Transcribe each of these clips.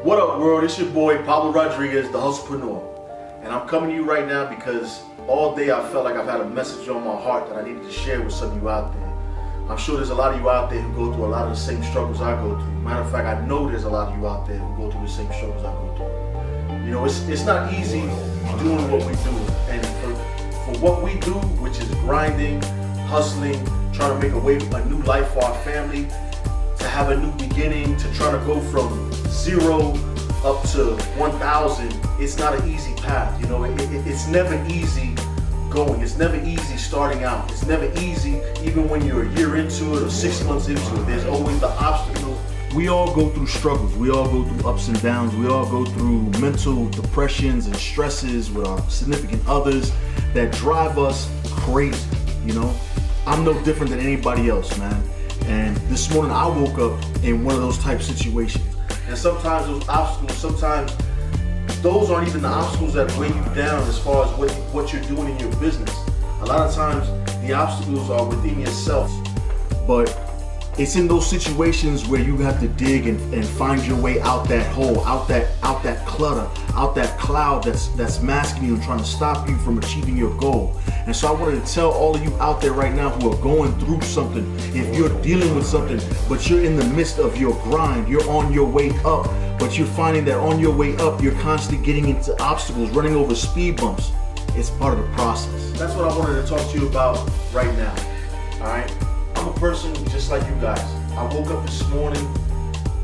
What up, world? It's your boy Pablo Rodriguez The Hustlepreneur, and I'm coming to you right now because all day I felt like I've had a message on my heart that I needed to share with some of you out there. I'm sure there's a lot of you out there who go through a lot of the same struggles I go through. Matter of fact, I know there's a lot of you out there who go through the same struggles I go through. You know, it's not easy doing what we do, and for what we do, which is grinding, hustling, trying to make a new life for our family, to have a new beginning, to try to go from 0 up to 1,000, it's not an easy path. You know, it's never easy going. It's never easy starting out. It's never easy even when you're a year into it or 6 months into it. There's always the obstacle. We all go through struggles. We all go through ups and downs. We all go through mental depressions and stresses with our significant others that drive us crazy. You know, I'm no different than anybody else, man. And this morning I woke up in one of those type situations. And sometimes those obstacles, sometimes those aren't even the obstacles that weigh you down as far as what you're doing in your business. A lot of times the obstacles are within yourself. But it's in those situations where you have to dig and find your way out that hole, out that clutter, out that cloud that's masking you and trying to stop you from achieving your goal. And so I wanted to tell all of you out there right now who are going through something, if you're dealing with something, but you're in the midst of your grind, you're on your way up, but you're finding that on your way up, you're constantly getting into obstacles, running over speed bumps. It's part of the process. That's what I wanted to talk to you about right now, all right? I'm a person just like you guys. I woke up this morning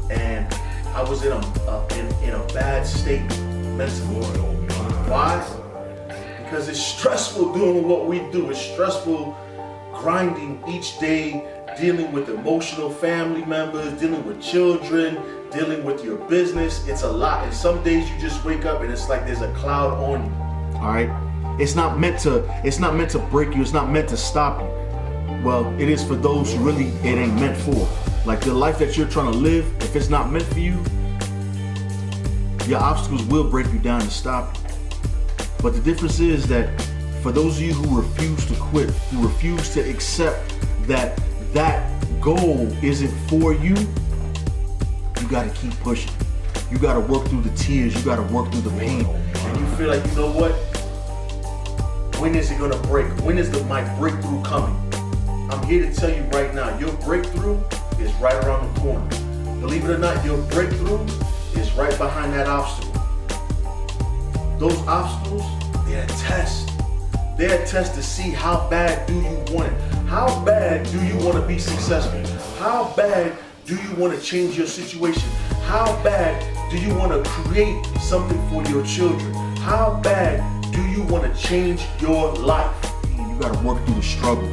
and I was in a bad state mentally. Why? Because it's stressful doing what we do. It's stressful grinding each day, dealing with emotional family members, dealing with children, dealing with your business. It's a lot. And some days you just wake up and it's like there's a cloud on you. All right? It's not meant to break you. It's not meant to stop you. Well, it is for those who really it ain't meant for. Like the life that you're trying to live, if it's not meant for you, your obstacles will break you down and stop you. But the difference is that for those of you who refuse to quit, who refuse to accept that goal isn't for you, you got to keep pushing. You got to work through the tears. You got to work through the pain. And you feel like, you know what? When is it going to break? When is my breakthrough coming? I'm here to tell you right now, your breakthrough is right around the corner. Believe it or not, your breakthrough is right behind that obstacle. Those obstacles, they're a test. They're a test to see how bad do you want it. How bad do you want to be successful? How bad do you want to change your situation? How bad do you want to create something for your children? How bad do you want to change your life? You got to work through the struggle.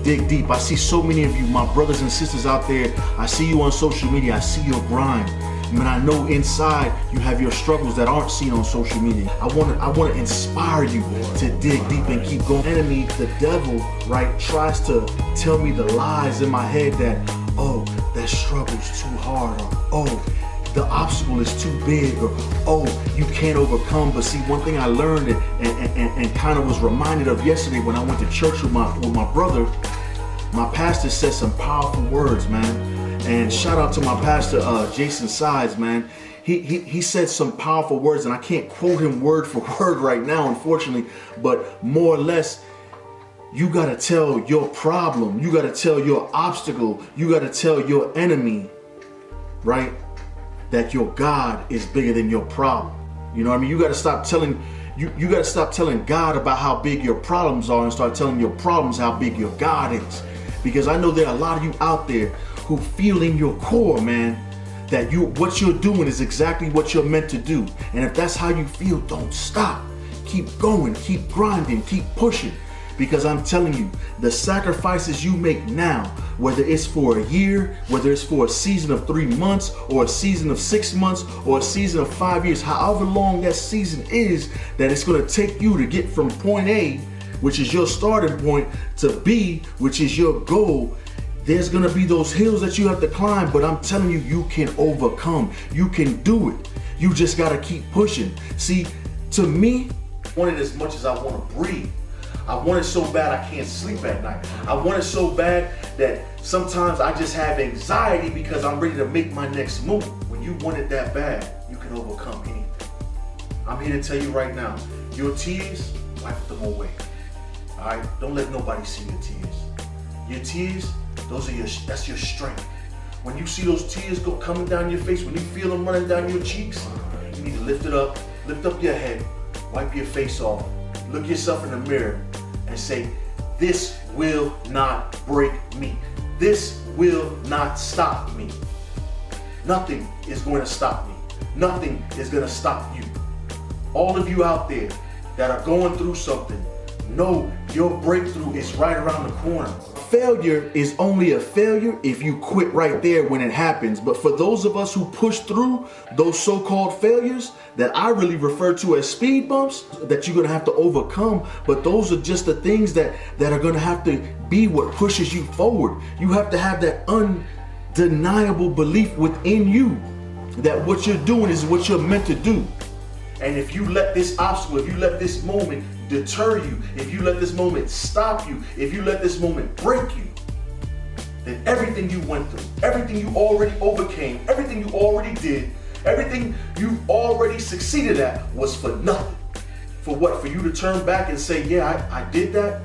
Dig deep. I see so many of you, my brothers and sisters out there. I see you on social media. I see your grind. Man, I know inside you have your struggles that aren't seen on social media. I want to inspire you to dig deep and keep going. Enemy, the devil, right, tries to tell me the lies in my head that, oh, that struggle's too hard, or oh, the obstacle is too big, or oh, you can't overcome. But see, one thing I learned and kind of was reminded of yesterday when I went to church with my brother, my pastor said some powerful words, man. And shout out to my pastor, Jason Sides, man. He said some powerful words, and I can't quote him word for word right now, unfortunately, but more or less, you gotta tell your problem, you gotta tell your obstacle, you gotta tell your enemy, right, that your God is bigger than your problem. You know what I mean? You gotta stop telling you gotta stop telling God about how big your problems are and start telling your problems how big your God is. Because I know there are a lot of you out there who feel in your core, man, that what you're doing is exactly what you're meant to do. And if that's how you feel, don't stop. Keep going, keep grinding, keep pushing. Because I'm telling you, the sacrifices you make now, whether it's for a year, whether it's for a season of 3 months, or a season of 6 months, or a season of 5 years, however long that season is, that it's going to take you to get from point A, which is your starting point, to B, which is your goal. There's going to be those hills that you have to climb, but I'm telling you, you can overcome. You can do it. You just got to keep pushing. See, to me, I want it as much as I want to breathe. I want it so bad I can't sleep at night. I want it so bad that sometimes I just have anxiety because I'm ready to make my next move. When you want it that bad, you can overcome anything. I'm here to tell you right now, your tears, wipe them away. All right? Don't let nobody see your tears. Your tears, that's your strength. When you see those tears coming down your face, when you feel them running down your cheeks, you need to lift it up, lift up your head, wipe your face off, look yourself in the mirror and say, this will not break me. This will not stop me. Nothing is going to stop me. Nothing is going to stop you. All of you out there that are going through something, know your breakthrough is right around the corner. Failure is only a failure if you quit right there when it happens. But for those of us who push through those so-called failures that I really refer to as speed bumps that you're going to have to overcome, but those are just the things that are going to have to be what pushes you forward. You have to have that undeniable belief within you that what you're doing is what you're meant to do. And if you let this obstacle, if you let this moment deter you, if you let this moment stop you, if you let this moment break you, then everything you went through, everything you already overcame, everything you already did, everything you already succeeded at was for nothing. For what? For you to turn back and say, yeah, I did that?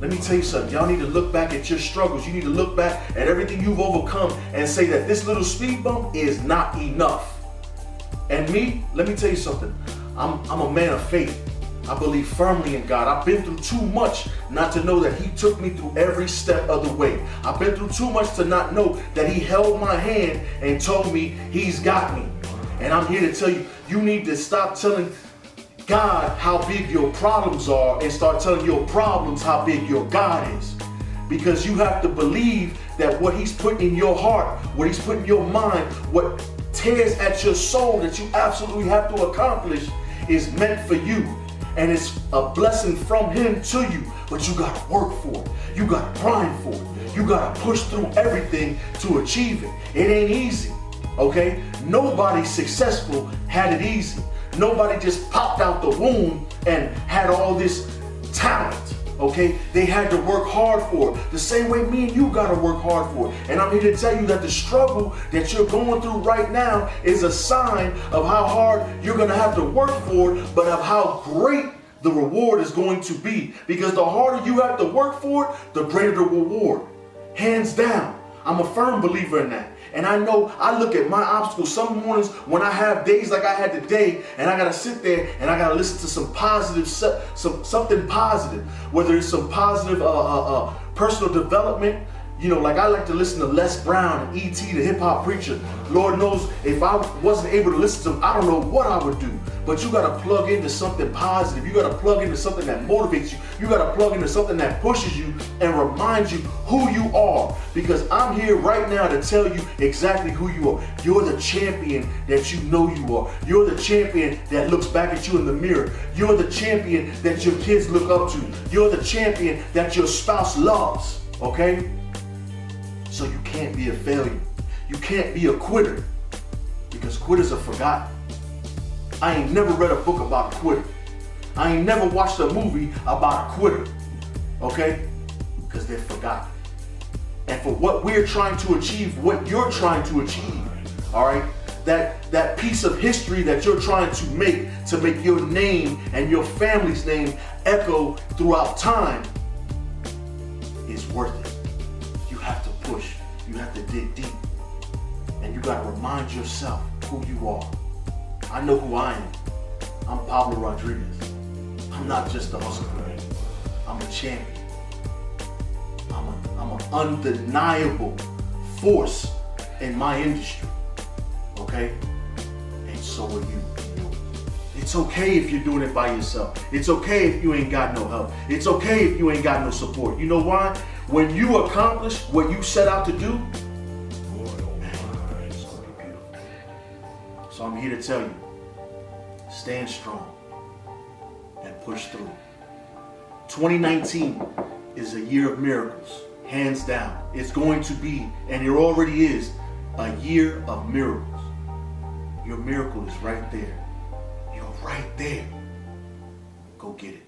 Let me tell you something. Y'all need to look back at your struggles. You need to look back at everything you've overcome and say that this little speed bump is not enough. And me, let me tell you something. I'm a man of faith. I believe firmly in God. I've been through too much not to know that He took me through every step of the way. I've been through too much to not know that He held my hand and told me He's got me. And I'm here to tell you, you need to stop telling God how big your problems are and start telling your problems how big your God is. Because you have to believe that what He's put in your heart, what He's put in your mind, what tears at your soul that you absolutely have to accomplish is meant for you. And it's a blessing from Him to you. But you got to work for it. You got to grind for it. You got to push through everything to achieve it. It ain't easy, okay? Nobody successful had it easy. Nobody just popped out the womb and had all this talent, okay? They had to work hard for it. The same way me and you got to work hard for it. And I'm here to tell you that the struggle that you're going through right now is a sign of how hard you're going to have to work for it, but of how great the reward is going to be. Because the harder you have to work for it, the greater the reward. Hands down. I'm a firm believer in that. And I know I look at my obstacles some mornings when I have days like I had today, and I gotta sit there and I gotta listen to some positive, something positive, whether it's some positive personal development. You know, like I like to listen to Les Brown and E.T., the hip hop preacher. Lord knows if I wasn't able to listen to him, I don't know what I would do. But you gotta plug into something positive. You gotta plug into something that motivates you. You gotta plug into something that pushes you and reminds you who you are. Because I'm here right now to tell you exactly who you are. You're the champion that you know you are. You're the champion that looks back at you in the mirror. You're the champion that your kids look up to. You're the champion that your spouse loves, okay? So you can't be a failure. You can't be a quitter, because quitters are forgotten. I ain't never read a book about a quitter. I ain't never watched a movie about a quitter, okay? Because they're forgotten. And for what we're trying to achieve, what you're trying to achieve, all right? That piece of history that you're trying to make your name and your family's name echo throughout time is worth it. You have to push. You have to dig deep. And you got to remind yourself who you are. I know who I am. I'm Pablo Rodriguez. I'm not just a hustlepreneur. I'm a champion. I'm an undeniable force in my industry. Okay? And so are you. It's okay if you're doing it by yourself. It's okay if you ain't got no help. It's okay if you ain't got no support. You know why? When you accomplish what you set out to do, it's gonna be beautiful. So I'm here to tell you, stand strong and push through. 2019 is a year of miracles, hands down. It's going to be, and it already is, a year of miracles. Your miracle is right there. You're right there. Go get it.